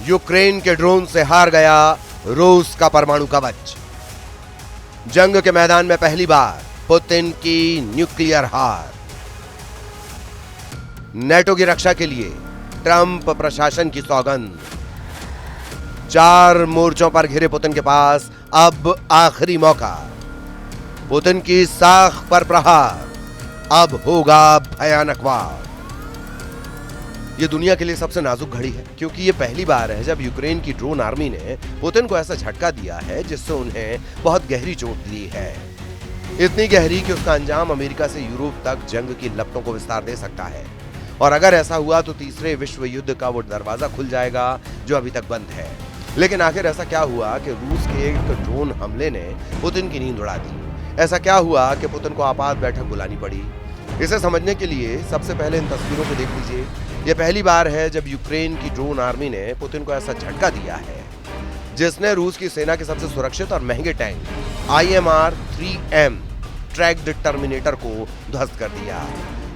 Ukraine के drone से हार गया रूस का परमाणु कवच। जंग के मैदान में पहली बार पुतिन की न्यूक्लियर हार। नेटो की रक्षा के लिए ट्रंप प्रशासन की सौगंध। 4 मोर्चों पर घिरे पुतिन के पास अब आखिरी मौका। पुतिन की साख पर प्रहार, अब होगा भयानक वार। ये दुनिया के लिए सबसे नाजुक घड़ी है, क्योंकि ये पहली बार है जब यूक्रेन की ड्रोन आर्मी ने पुतिन को ऐसा झटका दिया है जिससे उन्हें बहुत गहरी चोट दी है। इतनी गहरी कि उसका अंजाम अमेरिका से यूरोप तक जंग की लपटों को विस्तार दे सकता है। और अगर ऐसा हुआ तो तीसरे विश्व युद्ध का वो दरवाजा खुल जाएगा जो अभी तक बंद है। लेकिन आखिर ऐसा क्या हुआ कि रूस के एक ड्रोन हमले ने पुतिन की नींद उड़ा दी? ऐसा क्या हुआ कि पुतिन को आपात बैठक बुलानी पड़ी? इसे समझने के लिए सबसे पहले इन तस्वीरों को देख लीजिए। यह पहली बार है जब यूक्रेन की ड्रोन आर्मी ने पुतिन को ऐसा झटका दिया है जिसने रूस की सेना के सबसे सुरक्षित और महंगे टैंक IMR-3M ट्रैक्ड टर्मिनेटर को ध्वस्त कर दिया।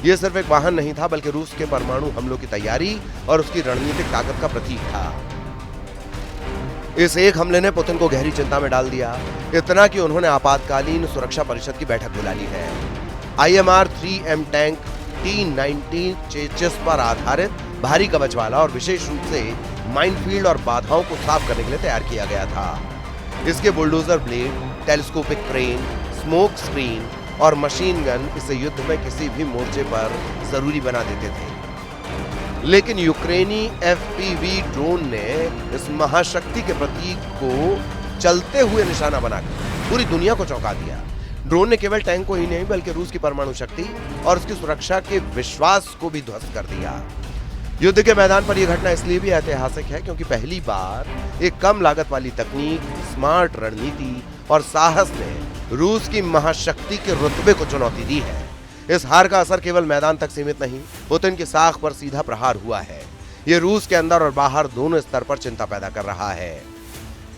यह सिर्फ एक वाहन नहीं था, बल्कि रूस के परमाणु हमलों की तैयारी और उसकी रणनीतिक ताकत का प्रतीक था। इस एक हमले ने पुतिन को गहरी चिंता में डाल दिया, इतना कि उन्होंने आपातकालीन सुरक्षा परिषद की बैठक बुला ली है। IMR-3M टैंक T-90 चेचिस पर आधारित भारी कवच वाला और विशेष रूप से माइनफील्ड और बाधाओं को साफ करने के लिए तैयार किया गया था। इसके bulldozer blade, telescopic crane, smoke screen और मशीन गन इसे युद्ध में किसी भी मोर्चे पर जरूरी बना देते थे। लेकिन यूक्रेनी FPV ड्रोन ने इस महाशक्ति के प्रतीक को चलते हुए निशाना बनाकर पूरी दुनिया को चौंका दिया। ड्रोन ने केवल टैंक को ही नहीं बल्कि रूस की परमाणु शक्ति और उसकी सुरक्षा के विश्वास को भी ध्वस्त कर दिया। युद्ध के मैदान पर यह घटना इसलिए भी ऐतिहासिक है क्योंकि पहली बार एक कम लागत वाली तकनीक, स्मार्ट रणनीति और साहस ने रूस की महाशक्ति के रुतबे को चुनौती दी है। इस हार का असर केवल मैदान तक सीमित नहीं, पुतिन की साख पर सीधा प्रहार हुआ है। यह रूस के अंदर और बाहर दोनों स्तर पर चिंता पैदा कर रहा है।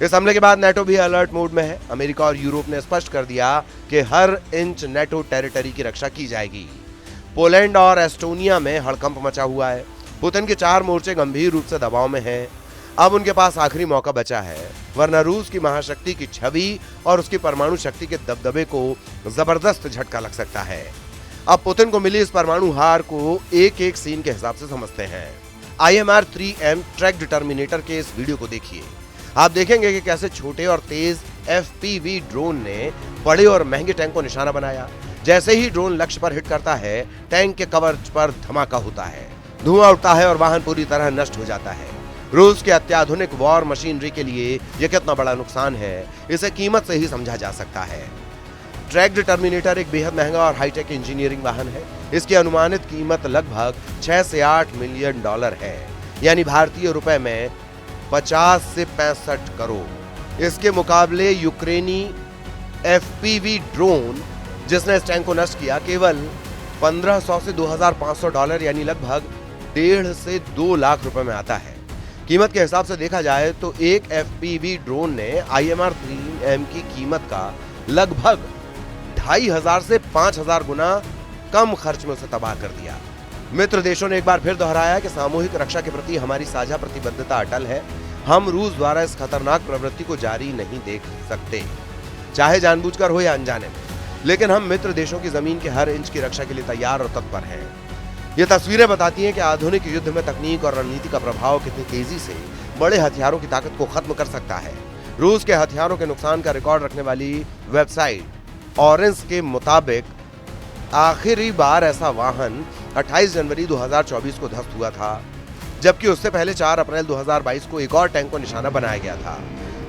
इस हमले के बाद नेटो भी अलर्ट मोड में है। अमेरिका और यूरोप ने स्पष्ट कर दिया कि हर इंच नेटो टेरिटरी की रक्षा की जाएगी। पोलैंड और एस्टोनिया में हड़कंप मचा हुआ है। पुतिन के 4 मोर्चे गंभीर रूप से दबाव में हैं। अब उनके पास आखिरी मौका बचा है, वरना रूस की महाशक्ति की छवि और उसकी परमाणु शक्ति के दबदबे को जबरदस्त झटका लग सकता है। अब पुतिन को मिली इस परमाणु हार को एक एक सीन के हिसाब से समझते हैं। IMR-3M ट्रैक्ड टर्मिनेटर के इस वीडियो को देखिए। आप देखेंगे कि कैसे छोटे और तेज FPV ड्रोन ने बड़े और महंगे टैंक को निशाना बनाया। जैसे ही ड्रोन लक्ष्य पर हिट करता है, टैंक के कवच पर धमाका होता है, धुआं उठता है और वाहन पूरी तरह नष्ट हो जाता है। रूस के अत्याधुनिक वॉर मशीनरी के लिए यह कितना बड़ा नुकसान है, इसे कीमत से ही समझा जा सकता है। ट्रैक्ड टर्मिनेटर एक बेहद महंगा और हाईटेक इंजीनियरिंग वाहन है। इसकी अनुमानित कीमत लगभग 6 से 8 मिलियन डॉलर है, यानी भारतीय रुपए में 50 से 65 करोड़। इसके मुकाबले यूक्रेनी FPV ड्रोन जिसने इस टैंक को नष्ट किया, केवल 1500 से 2500 डॉलर यानी लगभग 1.5 से 2 लाख रुपए में आता है। कीमत के हिसाब से देखा जाए तो एक FPV ड्रोन ने IMR-3M की कीमत का लगभग 2500 से 5000 गुना कम खर्च में उसे तबाह कर दिया। मित्र देशों ने एक बार फिर दोहराया कि सामूहिक रक्षा के प्रति हमारी साझा प्रतिबद्धता अटल है। हम रूस द्वारा इस खतरनाक प्रवृत्ति को जारी नहीं देख सकते, चाहे जानबूझकर हो या अनजाने में। लेकिन हम मित्र देशों की जमीन के हर इंच की रक्षा के लिए तैयार और तत्पर हैं। ये तस्वीरें बताती हैं कि आधुनिक युद्ध में तकनीक और रणनीति का प्रभाव कितनी तेजी से बड़े हथियारों की ताकत को खत्म कर सकता है। रूस के हथियारों के नुकसान का रिकॉर्ड रखने वाली वेबसाइट ऑरेंज के मुताबिक आखिरी बार ऐसा वाहन 28 जनवरी 2024 को ध्वस्त हुआ था, जबकि उससे पहले 4 अप्रैल 2022 को एक और टैंक को निशाना बनाया गया था।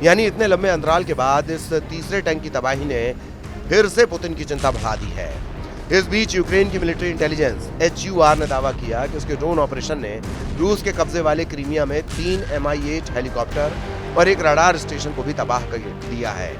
यानी इतने लंबे अंतराल के बाद इस तीसरे टैंक की तबाही ने फिर से पुतिन की चिंता बढ़ा दी है। इस बीच यूक्रेन की मिलिट्री इंटेलिजेंस HUR ने दावा किया कि उसके ड्रोन ऑपरेशन ने रूस के कब्जे वाले क्रीमिया में 3 Mi-8 हेलीकॉप्टर और एक रडार स्टेशन को भी तबाह कर दिया है।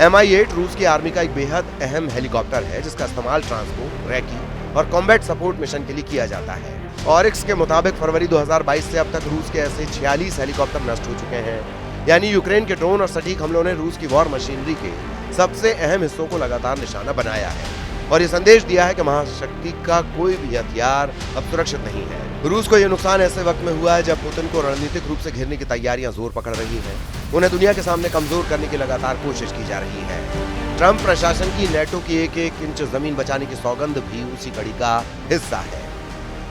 Mi-8 रूस की आर्मी का एक बेहद अहम हेलीकॉप्टर है जिसका इस्तेमाल ट्रांसपोर्ट, रेकी और कॉम्बैट सपोर्ट मिशन के लिए किया जाता है। ऑरिक्स के मुताबिक फरवरी 2022 से अब तक रूस के ऐसे 46 हेलीकॉप्टर नष्ट हो चुके हैं। यानी यूक्रेन के ड्रोन और सटीक हमलों ने रूस की वॉर मशीनरी के सबसे अहम हिस्सों को लगातार निशाना बनाया है और ये संदेश दिया है कि महाशक्ति का कोई भी हथियार अब सुरक्षित नहीं है। रूस को यह नुकसान ऐसे वक्त में हुआ है जब पुतिन को रणनीतिक रूप से घेरने की तैयारियां जोर पकड़ रही हैं। उन्हें दुनिया के सामने कमजोर करने की लगातार कोशिश की जा रही है। ट्रंप प्रशासन की नेटो की एक एक इंच जमीन बचाने की सौगंध भी उसी कड़ी का हिस्सा है।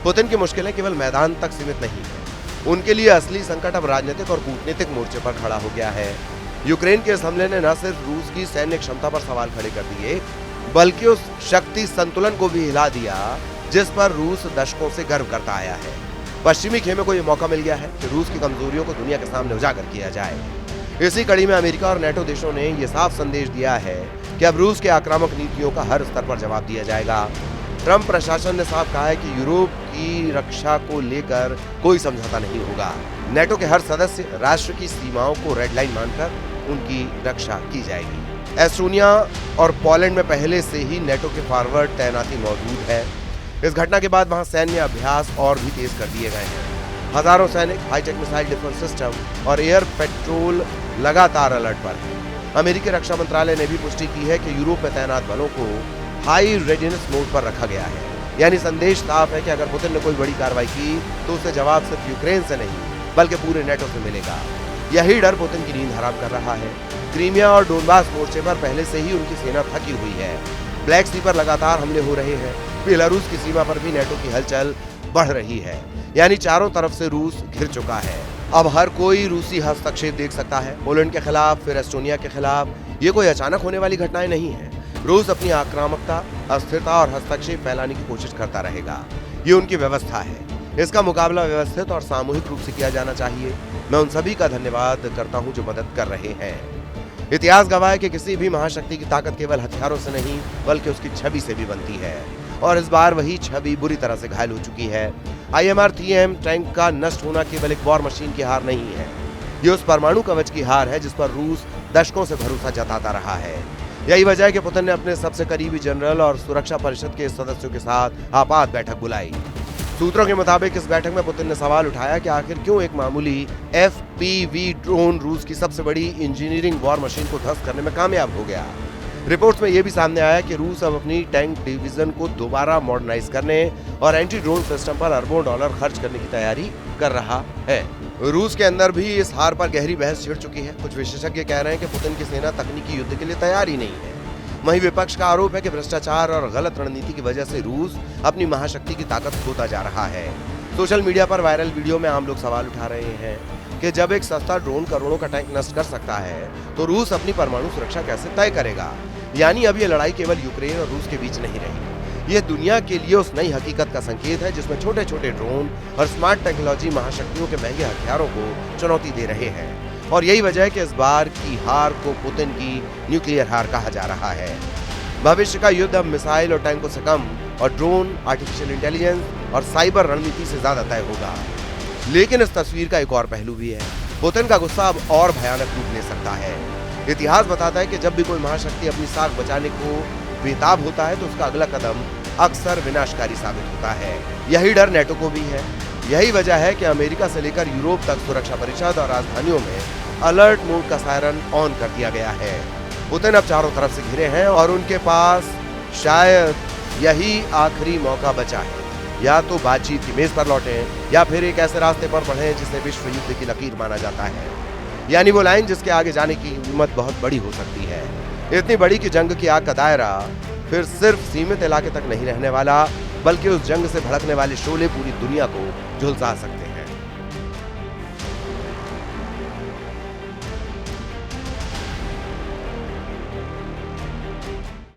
पुतिन की मुश्किलें केवल मैदान तक सीमित नहीं है, उनके लिए असली संकट अब राजनीतिक और कूटनीतिक मोर्चे पर खड़ा हो गया है। यूक्रेन के इस हमले ने न सिर्फ रूस की सैन्य क्षमता पर सवाल खड़े कर दिए, बल्कि उस शक्ति संतुलन को भी हिला दिया जिस पर रूस दशकों से गर्व करता आया है। पश्चिमी खेमे को यह मौका मिल गया है कि रूस की कमजोरियों को दुनिया के सामने उजागर किया जाए। इसी कड़ी में अमेरिका और नेटो देशों ने यह साफ संदेश दिया है कि अब रूस के आक्रामक नीतियों का हर स्तर पर जवाब दिया जाएगा। ट्रंप प्रशासन ने साफ कहा है कि यूरोप की रक्षा को लेकर कोई समझौता नहीं होगा। नेटो के हर सदस्य राष्ट्र की सीमाओं को रेड लाइन मानकर उनकी रक्षा की जाएगी। एस्टोनिया और पोलैंड में पहले से ही नेटो के फॉरवर्ड तैनाती मौजूद है। इस घटना के बाद वहां सैन्य अभ्यास और भी तेज कर दिए गए हैं। हजारों सैनिक, हाईटेक मिसाइल डिफेंस सिस्टम और एयर पेट्रोल लगातार अलर्ट पर है। अमेरिकी रक्षा मंत्रालय ने भी पुष्टि की है कि यूरोप में तैनात बलों को हाई रेडिनेस मोड पर रखा गया है। यानी संदेश साफ है कि अगर पुतिन ने कोई बड़ी कार्रवाई की तो उसे जवाब सिर्फ यूक्रेन से नहीं बल्कि पूरे नेटो से मिलेगा। यही डर पुतिन की नींद हराम कर रहा है। क्रीमिया और डोनबास मोर्चे पर पहले से ही उनकी सेना थकी हुई है। ब्लैक सी पर लगातार हमले हो रहे हैं। बेलारूस की सीमा पर भी नेटो की हलचल बढ़ रही है। यानी चारों तरफ से रूस घिर चुका है। अब हर कोई रूसी हस्तक्षेप देख सकता है। पोलैंड के खिलाफ, फिर एस्टोनिया के खिलाफ। ये कोई अचानक होने वाली घटनाएं नहीं है। रूस अपनी आक्रामकता, अस्थिरता और हस्तक्षेप फैलाने की कोशिश करता रहेगा। ये उनकी व्यवस्था है। इसका मुकाबला व्यवस्थित और सामूहिक रूप से किया जाना चाहिए। मैं उन सभी का धन्यवाद करता हूं जो मदद कर रहे हैं। इतिहास गवाह है कि किसी भी महाशक्ति की ताकत केवल हथियारों से नहीं बल्कि उसकी छवि से भी बनती है, और इस बार वही छवि बुरी तरह से घायल हो चुकी है। IMR-3M टैंक का नष्ट होना केवल एक वॉर मशीन की हार नहीं है, ये उस परमाणु कवच की हार है जिस पर रूस दशकों से भरोसा जताता रहा है। यही वजह है कि पुतिन ने अपने सबसे करीबी जनरल और सुरक्षा परिषद के सदस्यों के साथ आपात बैठक बुलाई। सूत्रों के मुताबिक इस बैठक में पुतिन ने सवाल उठाया कि आखिर क्यों एक मामूली FPV ड्रोन रूस की सबसे बड़ी इंजीनियरिंग वॉर मशीन को ध्वस्त करने में कामयाब हो गया। रिपोर्ट्स में यह भी सामने आया कि रूस अब अपनी टैंक डिवीजन को दोबारा मॉडर्नाइज करने और एंटी ड्रोन सिस्टम पर अरबों डॉलर खर्च करने की तैयारी कर रहा है। रूस के अंदर भी इस हार पर गहरी बहस छिड़ चुकी है। कुछ विशेषज्ञ कह रहे हैं कि पुतिन की सेना तकनीकी युद्ध के लिए तैयार ही नहीं है। वहीं विपक्ष का आरोप है कि भ्रष्टाचार और गलत रणनीति की वजह से रूस अपनी महाशक्ति की ताकत खोता जा रहा है। सोशल मीडिया पर वायरल वीडियो में आम लोग सवाल उठा रहे हैं कि जब एक सस्ता ड्रोन करोड़ों का टैंक नष्ट कर सकता है तो रूस अपनी परमाणु सुरक्षा कैसे तय करेगा। यानी अब ये लड़ाई केवल यूक्रेन और रूस के बीच नहीं रही, ये दुनिया के लिए उस नई हकीकत का संकेत है जिसमें छोटे छोटे ड्रोन और स्मार्ट टेक्नोलॉजी महाशक्तियों के महंगे हथियारों को चुनौती दे रहे हैं। और यही वजह है कि इस बार की हार को पुतिन की न्यूक्लियर हार कहा जा रहा है। भविष्य का युद्ध अब मिसाइल और टैंकों से कम और ड्रोन, आर्टिफिशियल इंटेलिजेंस और साइबर रणनीति से ज्यादा तय होगा। लेकिन इस तस्वीर का एक और पहलू भी है। पुतिन का गुस्सा अब और भयानक रूप ले सकता है। इतिहास बताता है कि जब भी कोई महाशक्ति अपनी साख बचाने को बेताब होता है तो उसका अगला कदम अक्सर विनाशकारी साबित होता है। यही डर नेटो को भी है। यही वजह है कि अमेरिका से लेकर यूरोप तक सुरक्षा परिषद और राजधानियों में अलर्ट मोड का सायरन ऑन कर दिया गया है। पुतिन अब चारों तरफ से घिरे हैं और उनके पास शायद यही आखिरी मौका बचा है। या तो बातचीत की मेज पर लौटें या फिर एक ऐसे रास्ते पर बढ़ें जिसे विश्व युद्ध की लकीर माना जाता है। यानी वो लाइन जिसके आगे जाने की कीमत बहुत बड़ी हो सकती है। इतनी बड़ी कि जंग की आग का दायरा फिर सिर्फ सीमित इलाके तक नहीं रहने वाला, बल्कि उस जंग से भड़कने वाले शोले पूरी दुनिया को झुलसा सकते हैं।